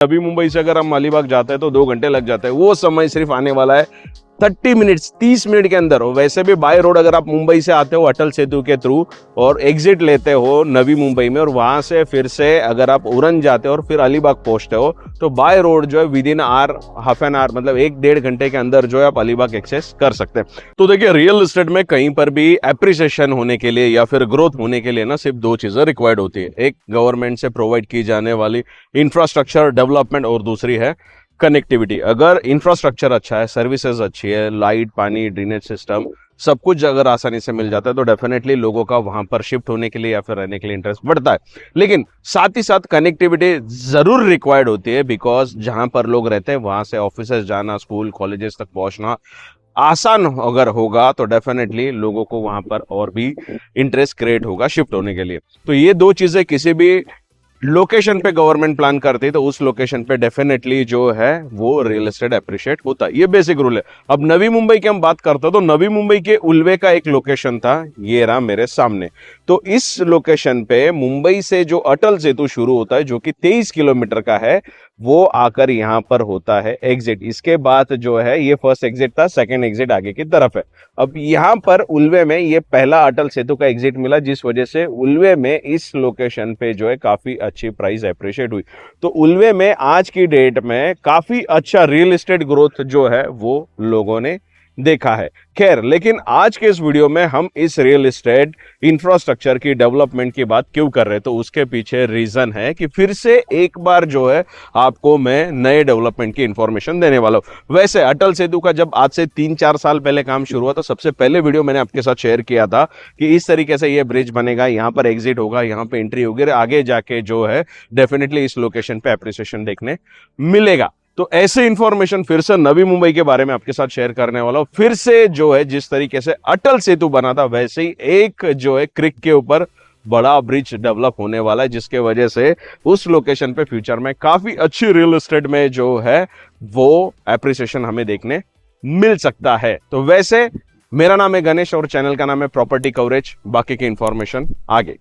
नवी मुंबई से अगर हम अलीबाग जाते हैं तो 2 घंटे लग जाते हैं। वो समय सिर्फ आने वाला है 30 मिनट्स, 30 मिनट के अंदर। हो वैसे भी बाय रोड अगर आप मुंबई से आते हो अटल सेतु के थ्रू और एग्जिट लेते हो नवी मुंबई में, और वहां से फिर से अगर आप उरन जाते हो और फिर अलीबाग पहुंचते हो, तो बाय रोड जो है within hour, half an hour, मतलब 1-1.5 घंटे के अंदर जो है आप अलीबाग एक्सेस कर सकते हैं। तो देखिए, रियल एस्टेट में कहीं पर भी एप्रिसिएशन होने के लिए या फिर ग्रोथ होने के लिए ना सिर्फ 2 चीजें रिक्वायर्ड होती है। एक गवर्नमेंट से प्रोवाइड की जाने वाली इंफ्रास्ट्रक्चर डेवलपमेंट, और दूसरी है कनेक्टिविटी। अगर इंफ्रास्ट्रक्चर अच्छा है, सर्विसेज अच्छी है, लाइट, पानी, ड्रेनेज सिस्टम, सब कुछ अगर आसानी से मिल जाता है तो डेफिनेटली लोगों का वहां पर शिफ्ट होने के लिए या फिर रहने के लिए इंटरेस्ट बढ़ता है। लेकिन साथ ही साथ कनेक्टिविटी जरूर रिक्वायर्ड होती है, बिकॉज जहां पर लोग रहते हैं वहां से ऑफिसेज जाना, स्कूल, कॉलेजेस तक पहुंचना आसान अगर होगा तो डेफिनेटली लोगों को वहां पर और भी इंटरेस्ट क्रिएट होगा शिफ्ट होने के लिए। तो ये 2 चीजें किसी भी लोकेशन पे गवर्नमेंट प्लान करती है तो उस लोकेशन पे डेफिनेटली जो है वो रियल एस्टेट एप्रिशिएट होता है। ये बेसिक रूल है। अब नवी मुंबई की हम बात करते हैं तो नवी मुंबई के उल्वे का एक लोकेशन था, ये रहा मेरे सामने। तो इस लोकेशन पे मुंबई से जो अटल सेतु शुरू होता है, जो कि 23 किलोमीटर का है, वो आकर यहां पर होता है एग्जिट। इसके बाद जो है ये फर्स्ट एग्जिट था, सेकंड एग्जिट आगे की तरफ है। अब यहां पर उल्वे में ये पहला अटल सेतु का एग्जिट मिला, जिस वजह से उल्वे में इस लोकेशन पे जो है काफी अच्छी प्राइस एप्रिशिएट हुई। तो उल्वे में आज की डेट में काफी अच्छा रियल एस्टेट ग्रोथ जो है वो लोगों ने देखा है। खैर, लेकिन आज के इस वीडियो में हम इस रियल एस्टेट इंफ्रास्ट्रक्चर की डेवलपमेंट की बात क्यों कर रहे हैं, तो उसके पीछे रीजन है कि फिर से एक बार जो है आपको मैं नए डेवलपमेंट की इंफॉर्मेशन देने वाला हूं। वैसे अटल सेतु का जब आज से 3-4 साल पहले काम शुरू हुआ तो सबसे पहले वीडियो मैंने आपके साथ शेयर किया था कि इस तरीके से ये ब्रिज बनेगा, यहां पर एग्जिट होगा, यहां पर एंट्री होगी, आगे जाके जो है डेफिनेटली इस लोकेशन पे एप्रिसिएशन देखने मिलेगा। तो ऐसे इंफॉर्मेशन फिर से नवी मुंबई के बारे में आपके साथ शेयर करने वाला हूं। फिर से जो है जिस तरीके से अटल सेतु बना था वैसे ही एक जो है क्रिक के ऊपर बड़ा ब्रिज डेवलप होने वाला है, जिसके वजह से उस लोकेशन पे फ्यूचर में काफी अच्छी रियल एस्टेट में जो है वो एप्रिसिएशन हमें देखने मिल सकता है। तो वैसे मेरा नाम है गणेश और चैनल का नाम है प्रॉपर्टी कवरेज। बाकी की इंफॉर्मेशन आगे।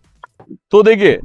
तो देखिए,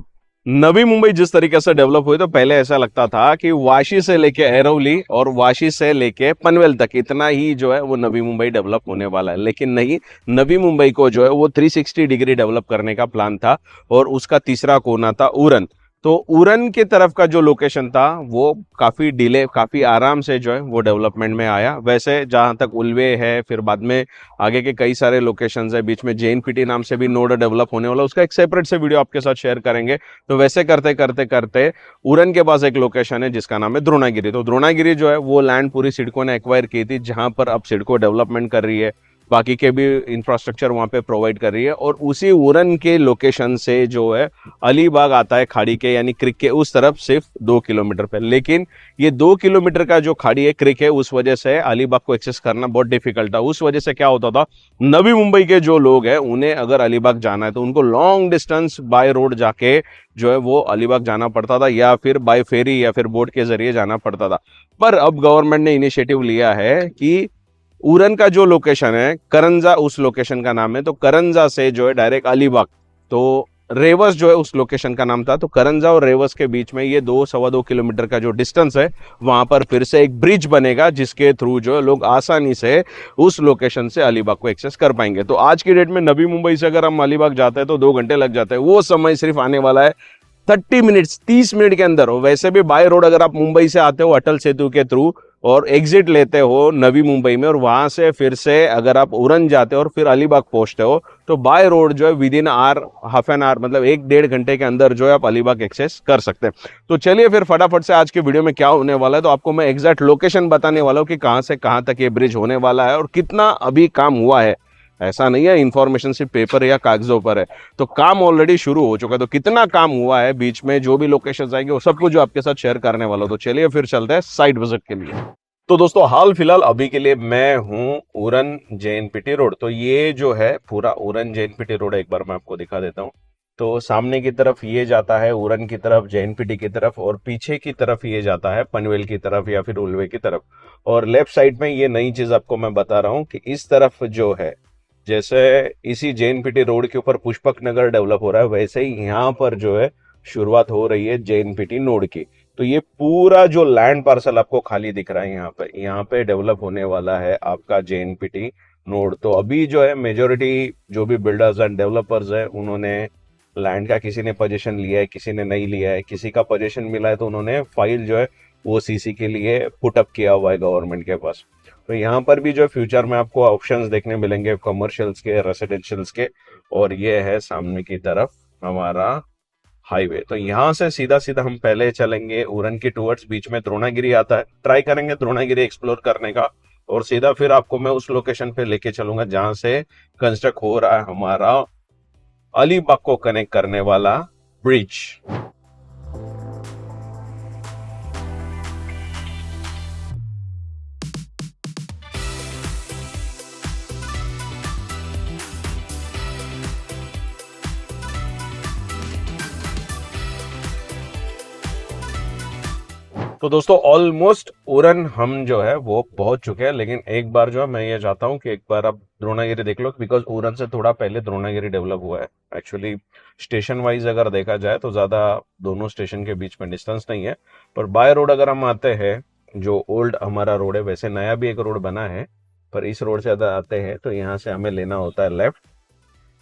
नवी मुंबई जिस तरीके से डेवलप हुई तो पहले ऐसा लगता था कि वाशी से लेके एरोली और वाशी से लेके पनवेल तक इतना ही जो है वो नवी मुंबई डेवलप होने वाला है। लेकिन नहीं, नवी मुंबई को जो है वो 360 डिग्री डेवलप करने का प्लान था और उसका तीसरा कोना था उरन। तो उरन की तरफ का जो लोकेशन था वो काफी डिले, काफी आराम से जो है वो डेवलपमेंट में आया। वैसे जहां तक उल्वे है, फिर बाद में आगे के कई सारे लोकेशंस है, बीच में JNPT नाम से भी नोड डेवलप होने वाला, उसका एक सेपरेट से वीडियो आपके साथ शेयर करेंगे। तो वैसे करते करते करते उरन के पास एक लोकेशन है जिसका नाम है द्रोणागिरी। तो द्रोणागिरी जो है वो लैंड पूरी सिडको ने एक्वायर की थी, जहां पर अब सिडको डेवलपमेंट कर रही है, बाकी के भी इंफ्रास्ट्रक्चर वहां पे प्रोवाइड कर रही है। और उसी उरन के लोकेशन से जो है अलीबाग आता है खाड़ी के, यानी क्रिक के उस तरफ सिर्फ 2 किलोमीटर पे। लेकिन ये 2 किलोमीटर का जो खाड़ी है, क्रिक है, उस वजह से अलीबाग को एक्सेस करना बहुत डिफिकल्ट था। उस वजह से क्या होता था, नवी मुंबई के जो लोग हैं उन्हें अगर अलीबाग जाना है तो उनको लॉन्ग डिस्टेंस बाय रोड जाके जो है वो अलीबाग जाना पड़ता था, या फिर बाय फेरी या फिर बोट के जरिए जाना पड़ता था। पर अब गवर्नमेंट ने इनिशिएटिव लिया है कि उरन का जो लोकेशन है, करंजा उस लोकेशन का नाम है, तो करंजा से जो है डायरेक्ट अलीबाग, तो रेवस जो है उस लोकेशन का नाम था। तो करंजा और रेवस के बीच में ये 2-2.25 किलोमीटर का जो डिस्टेंस है, वहां पर फिर से एक ब्रिज बनेगा जिसके थ्रू जो है लोग आसानी से उस लोकेशन से अलीबाग को एक्सेस कर पाएंगे। तो आज की डेट में नवी मुंबई से अगर हम अलीबाग जाते हैं तो 2 घंटे लग जाते हैं। वो समय सिर्फ आने वाला है 30 मिनट्स, 30 मिनट के अंदर। हो वैसे भी बाय रोड अगर आप मुंबई से आते हो अटल सेतु के थ्रू और एग्जिट लेते हो नवी मुंबई में, और वहां से फिर से अगर आप उरन जाते हो और फिर अलीबाग पहुंचते हो, तो बाय रोड जो है within hour, half an hour, मतलब 1-1.5 घंटे के अंदर जो है आप अलीबाग एक्सेस कर सकते हैं। तो चलिए फिर फटाफट से आज के वीडियो में क्या होने वाला है, तो आपको मैं एग्जैक्ट लोकेशन बताने वाला हूँ कि कहां से कहां तक ये ब्रिज होने वाला है और कितना अभी काम हुआ है। ऐसा नहीं है इंफॉर्मेशन सिर्फ पेपर या कागजों पर है, तो काम ऑलरेडी शुरू हो चुका है। तो कितना काम हुआ है, बीच में जो भी लोकेशन आएंगे वो सब कुछ जो आपके साथ शेयर करने वाला हूं। तो चलिए फिर चलते हैं साइट विजिट के लिए। तो दोस्तों, हाल फिलहाल अभी के लिए मैं हूं उरन JNPT रोड। तो ये जो है पूरा उरन JNPT रोड एक बार मैं आपको दिखा देता हूं। तो सामने की तरफ ये जाता है उरन की तरफ, JNPT की तरफ, और पीछे की तरफ ये जाता है पनवेल की तरफ या फिर उल्वे की तरफ। और लेफ्ट साइड में ये नई चीज आपको मैं बता रहा हूँ कि इस तरफ जो है, जैसे इसी JNPT रोड के ऊपर पुष्पक नगर डेवलप हो रहा है, वैसे ही यहाँ पर जो है शुरुआत हो रही है JNPT नोड की। तो ये पूरा जो लैंड पार्सल आपको खाली दिख रहा है यहाँ पे डेवलप होने वाला है आपका जेएनपीटी नोड। तो अभी जो है मेजोरिटी जो भी बिल्डर्स एंड डेवलपर्स है उन्होंने लैंड का, किसी ने पोजीशन लिया है, किसी ने नहीं लिया है, किसी का पोजीशन मिला है तो उन्होंने फाइल जो है वो सीसी के लिए पुटअप किया हुआ है गवर्नमेंट के पास। तो यहाँ पर भी जो फ्यूचर में आपको ऑप्शंस देखने मिलेंगे कमर्शियल्स के, रेसिडेंशियल्स के। और ये है सामने की तरफ हमारा हाईवे। तो यहाँ से सीधा सीधा हम पहले चलेंगे उरन की टूवर्ड्स, बीच में द्रोणागिरी आता है, ट्राई करेंगे द्रोणागिरी एक्सप्लोर करने का, और सीधा फिर आपको मैं उस लोकेशन पे लेके चलूंगा जहां से कंस्ट्रक्ट हो रहा है हमारा अलीबाग को कनेक्ट करने वाला ब्रिज। तो दोस्तों ऑलमोस्ट उरन हम जो है वो पहुंच चुके हैं, लेकिन एक बार जो है मैं ये चाहता हूं कि एक बार आप द्रोणागिरी देख लो, बिकॉज उरन से थोड़ा पहले द्रोणागिरी डेवलप हुआ है। एक्चुअली स्टेशन वाइज अगर देखा जाए तो ज्यादा दोनों स्टेशन के बीच में डिस्टेंस नहीं है, पर बाय रोड अगर हम आते हैं, जो ओल्ड हमारा रोड है, वैसे नया भी एक रोड बना है, पर इस रोड से अगर आते हैं तो यहाँ से हमें लेना होता है लेफ्ट,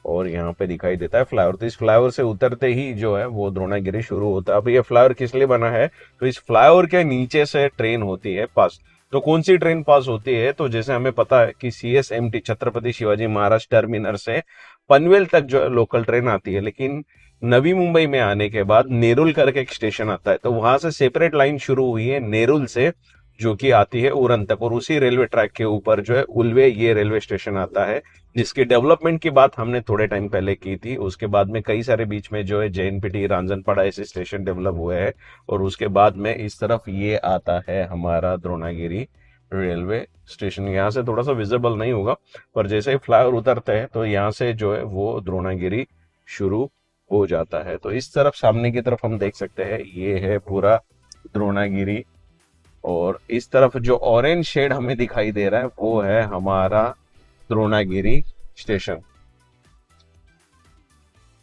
और यहाँ पे दिखाई देता है फ्लाईओवर। तो इस फ्लाईओवर से उतरते ही जो है वो द्रोणागिरी शुरू होता है। अब ये फ्लाईओवर किस लिए बना है, तो इस फ्लाईओवर के नीचे से ट्रेन होती है पास। तो कौन सी ट्रेन पास होती है, तो जैसे हमें पता है कि CSMT छत्रपति शिवाजी महाराज टर्मिनल से पनवेल तक जो है लोकल ट्रेन आती है, लेकिन नवी मुंबई में आने के बाद नेरुल करके एक स्टेशन आता है, तो वहां से सेपरेट लाइन शुरू हुई है नेरुल से, जो कि आती है उरन तक, और उसी रेलवे ट्रैक के ऊपर जो है उल्वे ये रेलवे स्टेशन आता है, जिसकी डेवलपमेंट की बात हमने थोड़े टाइम पहले की थी। उसके बाद में कई सारे बीच में जो है JNPT, रांजनपाड़ा ऐसे स्टेशन डेवलप हुए हैं, और उसके बाद में इस तरफ ये आता है हमारा द्रोणागिरी रेलवे स्टेशन। यहाँ से थोड़ा सा विजिबल नहीं होगा, पर जैसे ही फ्लाईओवर उतरते हैं तो यहाँ से जो है वो द्रोणागिरी शुरू हो जाता है। तो इस तरफ सामने की तरफ हम देख सकते हैं ये है पूरा द्रोणागिरी, और इस तरफ जो ऑरेंज शेड हमें दिखाई दे रहा है वो है हमारा द्रोणागिरी स्टेशन।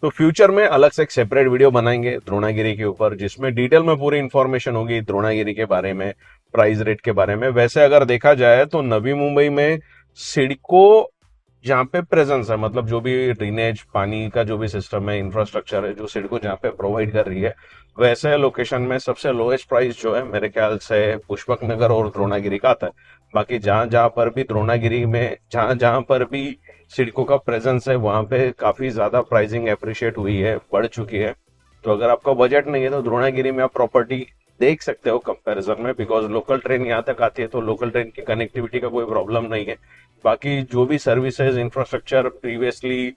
तो फ्यूचर में अलग से एक सेपरेट वीडियो बनाएंगे द्रोणागिरी के ऊपर, जिसमें डिटेल में पूरी इंफॉर्मेशन होगी द्रोणागिरी के बारे में, प्राइस रेट के बारे में। वैसे अगर देखा जाए तो नवी मुंबई में सिडको जहाँ पे प्रेजेंस है, मतलब जो भी ड्रेनेज पानी का जो भी सिस्टम है, इंफ्रास्ट्रक्चर है, जो सिडको जहाँ पे प्रोवाइड कर रही है, वैसे लोकेशन में सबसे लोएस्ट प्राइस जो है मेरे ख्याल से पुष्पक नगर और द्रोणागिरी का आता है। बाकी जहां जहां पर भी द्रोणागिरी में जहां जहां पर भी सिडको का प्रेजेंस है, वहां पे काफी ज्यादा प्राइसिंग एप्रिशिएट हुई है, बढ़ चुकी है। तो अगर आपका बजट नहीं है तो द्रोणागिरी में आप प्रॉपर्टी देख सकते हो कंपैरिजन में, बिकॉज लोकल ट्रेन यहाँ तक आती है, तो लोकल ट्रेन की कनेक्टिविटी का कोई प्रॉब्लम नहीं है। बाकी जो भी सर्विसेज इंफ्रास्ट्रक्चर प्रीवियसली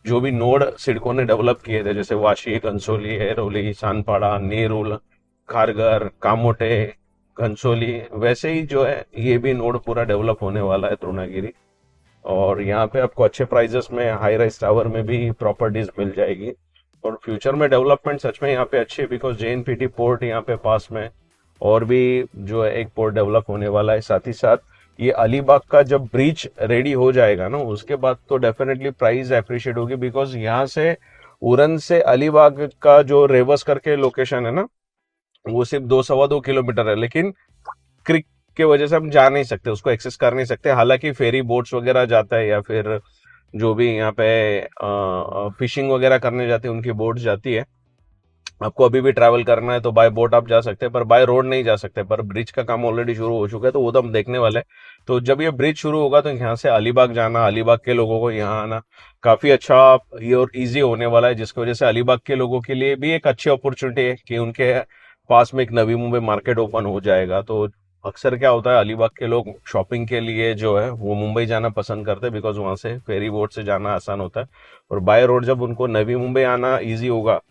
जो भी नोड सिडको ने डेवलप किए थे, जैसे वाशी, कंसोली, एरोली, सानपाड़ा, नेरुल, खारगर, कामोटे, कंसोली, वैसे ही जो है ये भी नोड पूरा डेवलप होने वाला है द्रोणागिरी। और यहाँ पे आपको अच्छे प्राइजेस में हाई राइज टावर में भी प्रॉपर्टीज मिल जाएगी, और फ्यूचर में डेवलपमेंट सच में यहाँ पे अच्छी है, बिकॉज JNPT पोर्ट यहाँ पे पास में, और भी जो है एक पोर्ट डेवलप होने वाला है। साथ ही साथ ये अलीबाग का जब ब्रिज रेडी हो जाएगा ना, उसके बाद तो डेफिनेटली प्राइस एप्रिशिएट होगी, बिकॉज यहाँ से उरन से अलीबाग का जो रेवस करके लोकेशन है ना, वो सिर्फ 2 सवा 2 किलोमीटर है, लेकिन क्रिक के वजह से हम जा नहीं सकते, उसको एक्सेस कर नहीं सकते। हालांकि फेरी बोट्स वगैरह जाता है, या फिर जो भी यहाँ पे फिशिंग वगैरह करने जाते हैं उनकी बोट जाती है। आपको अभी भी ट्रैवल करना है तो बाय बोट आप जा सकते हैं, पर बाय रोड नहीं जा सकते। पर ब्रिज का काम ऑलरेडी शुरू हो चुका है, तो वो तो हम देखने वाले हैं। तो जब ये ब्रिज शुरू होगा तो यहाँ से अलीबाग जाना, अलीबाग के लोगों को यहाँ आना काफी अच्छा ये और इजी होने वाला है, जिसकी वजह से अलीबाग के लोगों के लिए भी एक अच्छी अपॉर्चुनिटी है कि उनके पास में एक नवी मुंबई मार्केट ओपन हो जाएगा। तो अक्सर क्या होता है, अलीबाग के लोग शॉपिंग के लिए जो है वो मुंबई जाना पसंद करते हैं, बिकॉज वहां से फेरी बोट से जाना आसान होता है, और बाय रोड जब उनको नवी मुंबई आना इजी होगा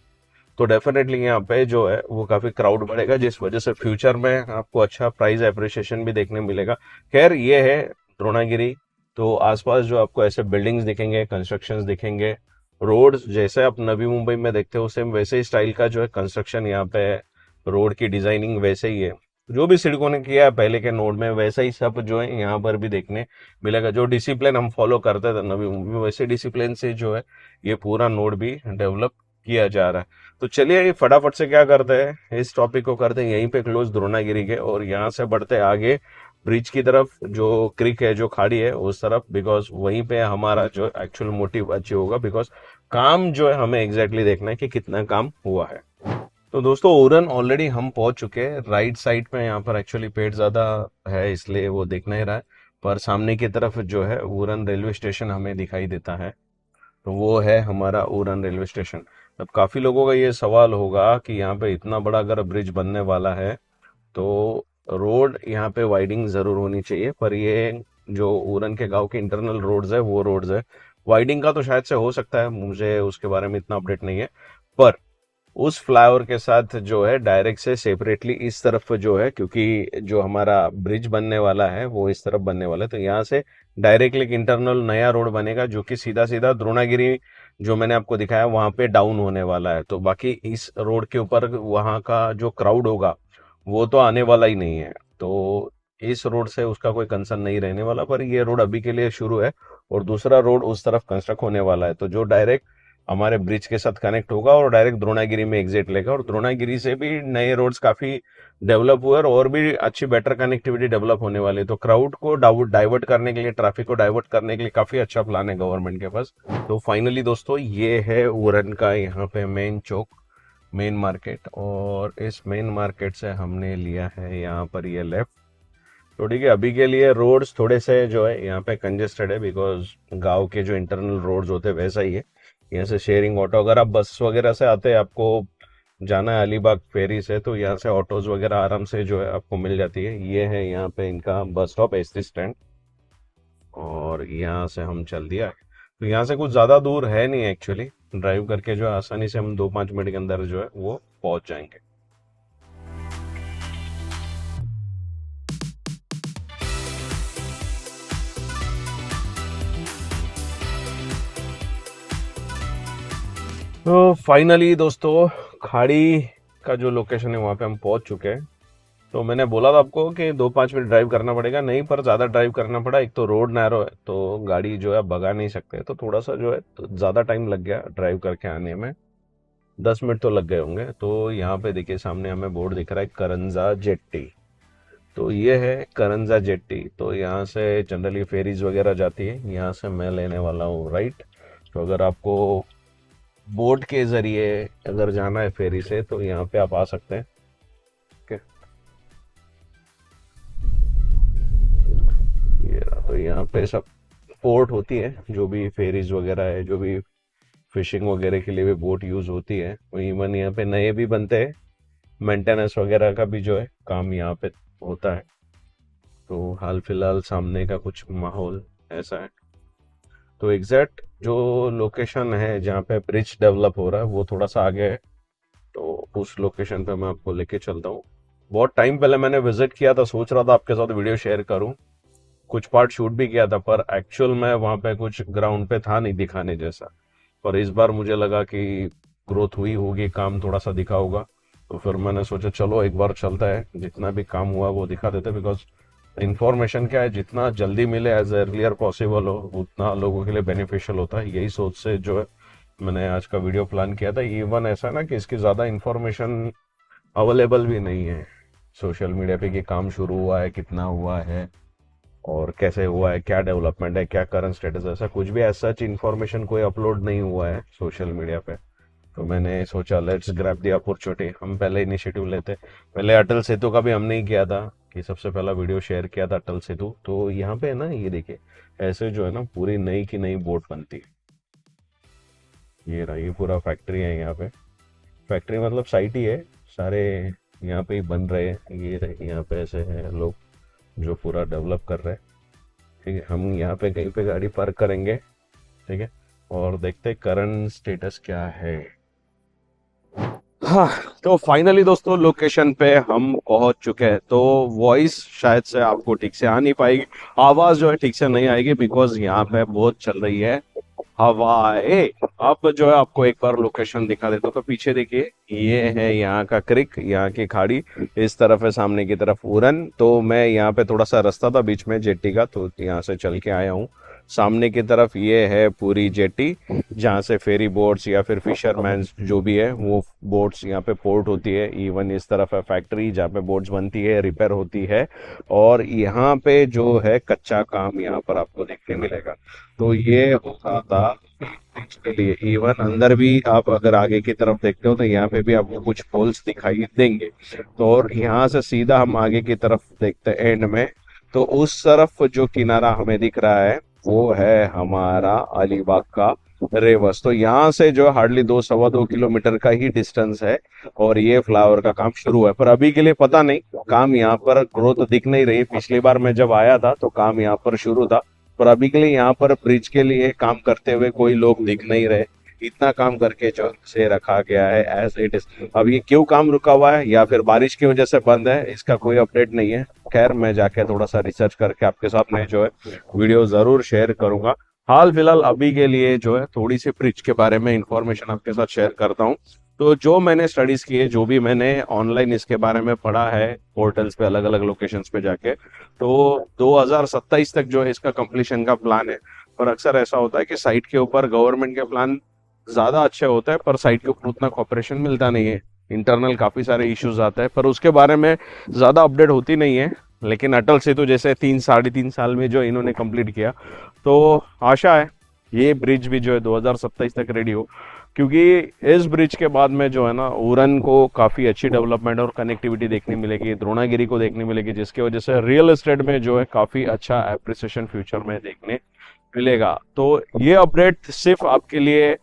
तो डेफिनेटली यहाँ पे जो है वो काफी क्राउड बढ़ेगा, जिस वजह से फ्यूचर में आपको अच्छा प्राइस एप्रिसिएशन भी देखने मिलेगा। खैर ये है द्रोणागिरी। तो आसपास जो आपको ऐसे बिल्डिंग्स दिखेंगे, कंस्ट्रक्शंस दिखेंगे, रोड्स जैसे आप नवी मुंबई में देखते हो सेम वैसे ही स्टाइल का जो है कंस्ट्रक्शन यहाँ पे है, रोड की डिजाइनिंग वैसे ही है, जो भी सिडको ने किया है पहले के नोड में वैसा ही सब जो है यहाँ पर भी देखने मिलेगा। जो डिसिप्लिन हम फॉलो करते थे नवी मुंबई में, वैसे डिसिप्लिन से जो है ये पूरा नोड भी डेवलप किया जा रहा है। तो चलिए फटाफट से क्या करते हैं, इस टॉपिक को करते हैं यहीं पे क्लोज द्रोणागिरी के, और यहाँ से बढ़ते हैं आगे ब्रिज की तरफ, जो क्रिक है, जो खाड़ी है उस तरफ, बिकॉज वहीं पे हमारा जो एक्चुअल मोटिव अचीव होगा, बिकॉज काम जो है हमें एग्जैक्टली देखना है कि कितना काम हुआ है। तो दोस्तों उरन ऑलरेडी हम पहुंच चुके हैं। राइट साइड पे यहाँ पर एक्चुअली पेड़ ज्यादा है इसलिए वो दिख नहीं रहा है, पर सामने की तरफ जो है उरन रेलवे स्टेशन हमें दिखाई देता है। तो वो है हमारा उरन रेलवे स्टेशन। अब काफी लोगों का ये सवाल होगा कि यहाँ पे इतना बड़ा अगर ब्रिज बनने वाला है तो रोड यहाँ पे वाइडिंग जरूर होनी चाहिए, पर ये जो उरन के गांव के इंटरनल रोड्स है वो रोड्स है। वाइडिंग का तो शायद से हो सकता है, मुझे उसके बारे में इतना अपडेट नहीं है, पर उस फ्लाईओवर के साथ जो है डायरेक्ट से सेपरेटली इस तरफ जो है, क्योंकि जो हमारा ब्रिज बनने वाला है वो इस तरफ बनने वाला है, तो यहाँ से डायरेक्टली एक इंटरनल नया रोड बनेगा जो कि सीधा सीधा द्रोणागिरी जो मैंने आपको दिखाया वहां पे डाउन होने वाला है। तो बाकी इस रोड के ऊपर वहां का जो क्राउड होगा वो तो आने वाला ही नहीं है, तो इस रोड से उसका कोई कंसर्न नहीं रहने वाला। पर ये रोड अभी के लिए शुरू है और दूसरा रोड उस तरफ कंस्ट्रक्ट होने वाला है, तो जो डायरेक्ट हमारे ब्रिज के साथ कनेक्ट होगा और डायरेक्ट द्रोणागिरी में एग्जिट लेगा। और द्रोणागिरी से भी नए रोड्स काफी डेवलप हुए और भी अच्छी बेटर कनेक्टिविटी डेवलप होने वाली है। तो क्राउड को डाइवर्ट करने के लिए, ट्रैफिक को डाइवर्ट करने के लिए काफी अच्छा प्लान है गवर्नमेंट के पास। तो फाइनली दोस्तों ये है उरन का यहाँ पे मेन चौक, मेन मार्केट, और इस मेन मार्केट से हमने लिया है यहाँ पर ये लेफ्ट। तो ठीक है, अभी के लिए रोड्स थोड़े से जो है यहाँ पे कंजेस्टेड है, बिकॉज गांव के जो इंटरनल रोड्स होते हैं वैसा ही है। यहाँ से शेयरिंग ऑटो, अगर आप बस वगैरह से आते हैं, आपको जाना है अलीबाग फेरी से, तो यहाँ से ऑटोज वगैरह आराम से जो है आपको मिल जाती है। ये है यहाँ पे इनका बस स्टॉप, एसटी स्टैंड, और यहाँ से हम चल दिया। तो यहाँ से कुछ ज़्यादा दूर है नहीं एक्चुअली, ड्राइव करके जो है आसानी से हम 2-5 मिनट के अंदर जो है वो पहुँच जाएंगे। तो फाइनली दोस्तों खाड़ी का जो लोकेशन है वहाँ पे हम पहुँच चुके हैं। तो मैंने बोला था आपको कि 2-5 मिनट ड्राइव करना पड़ेगा, नहीं पर ज़्यादा ड्राइव करना पड़ा। एक तो रोड नैरो है तो गाड़ी जो है भगा नहीं सकते, तो थोड़ा सा जो है तो ज़्यादा टाइम लग गया ड्राइव करके आने में, 10 मिनट तो लग गए होंगे। तो यहाँ पे देखिए सामने हमें बोर्ड दिख रहा है करंजा जेट्टी। तो ये है करंजा जेट्टी। तो यहाँ से जनरली फेरीज वगैरह जाती है, यहाँ से मैं लेने वाला हूँ राइट। तो अगर आपको बोट के जरिए अगर जाना है फेरी से तो यहाँ पे आप आ सकते हैं। ओके, ये रहा। तो यहाँ पे सब पोर्ट होती है, जो भी फेरीज वगैरह है, जो भी फिशिंग वगैरह के लिए भी बोट यूज होती है। इवन यहाँ पे नए भी बनते हैं, मेंटेनेंस वगैरह का भी जो है काम यहाँ पे होता है। तो हाल फिलहाल सामने का कुछ माहौल ऐसा है। तो एग्जैक्ट जो लोकेशन है जहाँ पे ब्रिज डेवलप हो रहा है वो थोड़ा सा आगे है, तो उस लोकेशन पे मैं आपको लेके चलता हूँ। बहुत टाइम पहले मैंने विजिट किया था, सोच रहा था आपके साथ वीडियो शेयर करूँ, कुछ पार्ट शूट भी किया था, पर एक्चुअल में वहाँ पे कुछ ग्राउंड पे था नहीं दिखाने जैसा। पर इस बार मुझे लगा कि ग्रोथ हुई होगी, काम थोड़ा सा दिखा होगा, तो फिर मैंने सोचा चलो एक बार चलता है, जितना भी काम हुआ वो दिखा देते। बिकॉज इन्फॉर्मेशन क्या है, जितना जल्दी मिले एज अर्लियर पॉसिबल हो उतना लोगों के लिए बेनिफिशियल होता है। यही सोच से जो है मैंने आज का वीडियो प्लान किया था। इवन ऐसा ना कि इसकी ज़्यादा इन्फॉर्मेशन अवेलेबल भी नहीं है सोशल मीडिया पे कि काम शुरू हुआ है, कितना हुआ है और कैसे हुआ है, क्या डेवलपमेंट है, क्या करंट स्टेटस है, ऐसा कुछ भी एज सच इन्फॉर्मेशन कोई अपलोड नहीं हुआ है सोशल मीडिया पे। तो मैंने सोचा लेट्स ग्रैब द अपॉर्चुनिटी, हम पहले इनिशिएटिव लेते। पहले अटल सेतु का भी हमने ही किया था, कि सबसे पहला वीडियो शेयर किया था अटल सेतु। तो यहाँ पे है ना, ये देखिए ऐसे जो है ना पूरी नई की नई बोट बनती है। ये रहा, ये पूरा फैक्ट्री है यहाँ पे। फैक्ट्री मतलब साइट ही है, सारे यहाँ पे ही बन रहे हैं। ये रहे, यहाँ पे ऐसे हैं लोग जो पूरा डेवलप कर रहे हैं। ठीक है, हम यहाँ पे कहीं पे गाड़ी पार्क करेंगे, ठीक है, और देखते हैं करंट स्टेटस क्या है। हाँ, तो फाइनली दोस्तों लोकेशन पे हम पहुंच चुके हैं। तो वॉइस शायद से आपको ठीक से आ नहीं पाएगी, आवाज जो है ठीक से नहीं आएगी, बिकॉज यहाँ पे बहुत चल रही है हवाएं। अब जो है आपको एक बार लोकेशन दिखा देता हूं। तो पीछे देखिए, ये है यहाँ का क्रिक, यहाँ की खाड़ी, इस तरफ है सामने की तरफ उरन। तो मैं यहाँ पे थोड़ा सा रास्ता था बीच में जेट्टी का, तो यहाँ से चल के आया हूँ। सामने की तरफ ये है पूरी जेटी, जहाँ से फेरी बोट्स या फिर फिशरमैन जो भी है वो बोट्स यहाँ पे पोर्ट होती है। इवन इस तरफ है फैक्ट्री जहाँ पे बोट्स बनती है, रिपेयर होती है। और यहाँ पे जो है कच्चा काम यहाँ पर आपको देखने मिलेगा। तो ये होता था ब्रिज के लिए। इवन अंदर भी आप अगर आगे की तरफ देखते हो तो यहाँ पे भी आपको कुछ होल्स दिखाई देंगे। तो और यहाँ से सीधा हम आगे की तरफ देखते हैं एंड में, तो उस तरफ जो किनारा हमें दिख रहा है वो है हमारा अलीबाग का रेवस। तो यहाँ से जो हार्डली 2 सवा 2 किलोमीटर का ही डिस्टेंस है और ये फ्लावर का काम शुरू है। पर अभी के लिए पता नहीं, काम यहाँ पर ग्रोथ दिख नहीं रही। पिछली बार मैं जब आया था तो काम यहाँ पर शुरू था, पर अभी के लिए यहाँ पर ब्रिज के लिए काम करते हुए कोई लोग दिख नहीं रहे। इतना काम करके जो से रखा गया है एज इट इज। अब ये क्यों काम रुका हुआ है या फिर बारिश की वजह से बंद है, इसका कोई अपडेट नहीं है। खैर, मैं जाके थोड़ा सा रिसर्च करके आपके साथ में जो है वीडियो जरूर शेयर करूंगा। हाल फिलहाल अभी के लिए जो है थोड़ी सी ब्रिज के बारे में इंफॉर्मेशन आपके साथ शेयर करता हूँ। तो जो मैंने स्टडीज की है, जो भी मैंने ऑनलाइन इसके बारे में पढ़ा है पोर्टल्स पे, अलग अलग लोकेशंस पे जाके, तो 2027 तक जो है इसका कंप्लीशन का प्लान है। और अक्सर ऐसा होता है कि साइट के ऊपर गवर्नमेंट के प्लान ज्यादा अच्छे होते हैं पर साइट के ऊपर उतना कॉपरेशन मिलता नहीं है। इंटरनल काफी सारे इश्यूज आते हैं पर उसके बारे में ज्यादा अपडेट होती नहीं है। लेकिन अटल सेतु जैसे 3 साढ़े 3 साल में जो इन्होंने कंप्लीट किया, तो आशा है ये ब्रिज भी जो है 2027 तक रेडी हो। क्योंकि इस ब्रिज के बाद में जो है ना उरन को काफ़ी अच्छी डेवलपमेंट और कनेक्टिविटी देखने मिलेगी, द्रोणागिरी को देखने मिलेगी, जिसकी वजह से रियल एस्टेट में जो है काफ़ी अच्छा एप्रिसिएशन फ्यूचर में देखने मिलेगा। तो ये अपडेट सिर्फ आपके लिए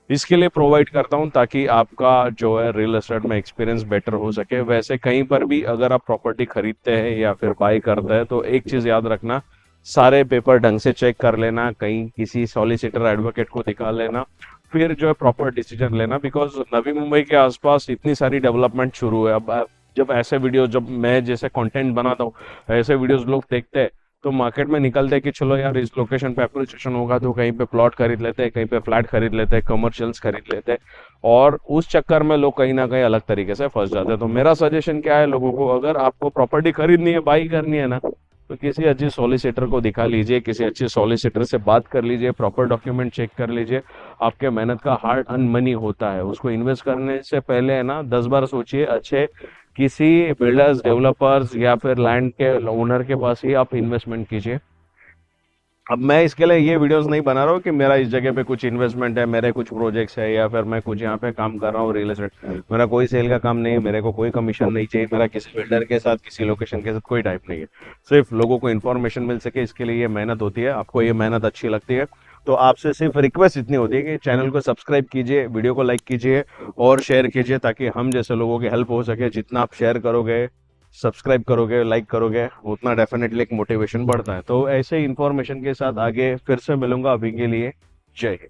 इसके लिए प्रोवाइड करता हूँ ताकि आपका जो है रियल एस्टेट में एक्सपीरियंस बेटर हो सके। वैसे कहीं पर भी अगर आप प्रॉपर्टी खरीदते हैं या फिर बाई करते हैं तो एक चीज़ याद रखना, सारे पेपर ढंग से चेक कर लेना, कहीं किसी सॉलिसिटर एडवोकेट को दिखा लेना, फिर जो है प्रॉपर डिसीजन लेना। बिकॉज नवी मुंबई के आसपास इतनी सारी डेवलपमेंट शुरू है। अब जब ऐसे वीडियो, जब मैं जैसे कंटेंट बनाता हूँ, ऐसे वीडियोस लोग देखते हैं तो मार्केट में निकलते हैं कि चलो यार इस लोकेशन पे एप्रिसिएशन होगा तो कहीं पे प्लॉट खरीद लेते हैं, कहीं पे फ्लैट खरीद लेते हैं, कमर्शियल्स खरीद लेते हैं, और उस चक्कर में लोग कहीं ना कहीं अलग तरीके से फंस जाते हैं। तो मेरा सजेशन क्या है लोगों को, अगर आपको प्रॉपर्टी खरीदनी है, बाई करनी है ना, तो किसी अच्छी सॉलिसिटर को दिखा लीजिए, किसी अच्छे सॉलिसिटर से बात कर लीजिए, प्रॉपर डॉक्यूमेंट चेक कर लीजिए। आपके मेहनत का हार्ड अर्न मनी होता है, उसको इन्वेस्ट करने से पहले है ना 10 बार सोचिए। अच्छे किसी बिल्डर्स, डेवलपर्स या फिर लैंड के ओनर के पास ही आप इन्वेस्टमेंट कीजिए। अब मैं इसके लिए ये वीडियोस नहीं बना रहा हूँ कि मेरा इस जगह पे कुछ इन्वेस्टमेंट है, मेरे कुछ प्रोजेक्ट्स है या फिर मैं कुछ यहाँ पे काम कर रहा हूँ रियल एस्टेट। मेरा कोई सेल का काम नहीं है, मेरे को कोई कमीशन नहीं चाहिए, मेरा किसी बिल्डर के साथ, किसी लोकेशन के साथ कोई टाइप नहीं है। सिर्फ लोगों को इन्फॉर्मेशन मिल सके, इसके लिए ये मेहनत होती है। आपको ये मेहनत अच्छी लगती है तो आपसे सिर्फ रिक्वेस्ट इतनी होती है कि चैनल को सब्सक्राइब कीजिए, वीडियो को लाइक कीजिए और शेयर कीजिए, ताकि हम जैसे लोगों की हेल्प हो सके। जितना आप शेयर करोगे, सब्सक्राइब करोगे, लाइक करोगे, उतना डेफिनेटली एक मोटिवेशन बढ़ता है। तो ऐसे ही इंफॉर्मेशन के साथ आगे फिर से मिलूंगा। अभी के लिए जय हिंद।